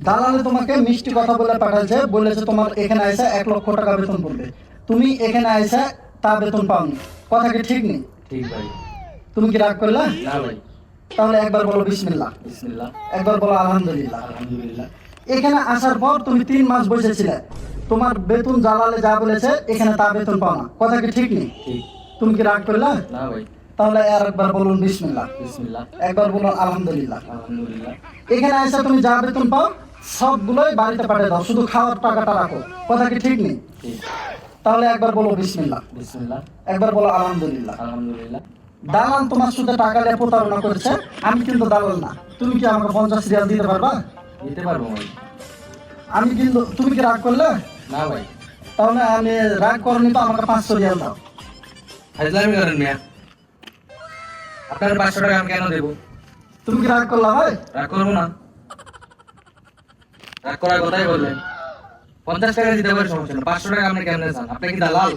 দালালে তোমাকে মিষ্টি কথা বলে পাঠাইছে, বলেছে তোমার এখানে আইসা 1 লক্ষ টাকা বেতন পড়বে, তুমি এখানে আইসা তা বেতন পাওনি, কথা কি ঠিক নেই? ঠিক ভাই। তুমি কি রাগ করলা? না ভাই। তাহলে একবার বলো বিসমিল্লাহ, বিসমিল্লাহ। একবার বলো আলহামদুলিল্লাহ। আলহামদুলিল্লাহ। এখানে আসার পর তুমি 3 মাস বসেছিলে, তোমার বেতন জালালে যা বলেছে এখানে তা বেতন পাও না, কথা কি ঠিক নেই? ঠিক। তুমি কি রাগ করলা? না ভাই। তাহলে আর একবার বলুন বিসমিল্লাহ, বিসমিল্লাহ। একবার বলুন আলহামদুলিল্লাহ। আলহামদুলিল্লাহ। এখানে এসে তুমি যা বেতন পাও সবগুলোই বাড়িতে পাঠিয়ে দাও, শুধু খাওয়ার টাকাটা রাখো, কথা কি ঠিক নেই? ঠিক। তাহলে একবার বলো বিসমিল্লাহ, বিসমিল্লাহ। একবার বলো আলহামদুলিল্লাহ। আলহামদুলিল্লাহ। দালাল তোমার সাথে টাকা দিয়ে প্রতারণা করেছে, আমি কিন্তু দালাল না। তুমি কি আমাকে 50 রিয়াল দিতে পারবা? দিতে পারবো ভাই। আমি কিন্তু, তুমি কি রাগ করলে? না ভাই। তাহলে আমি রাগ করনি তো আমাকে 500 রিয়াল দাও। ফাজলামি করেন মিয়া। আপনার 500 টাকা আমি কেন দেবো? তুমি কি রাগ করলা ভাই? রাগ করবো না। রাগ করার কথাই বললেন। 50 টাকা দিতে পারে সমস্যা না, 500 টাকা আপনি কেমনে চান? আপনি কি দালাল?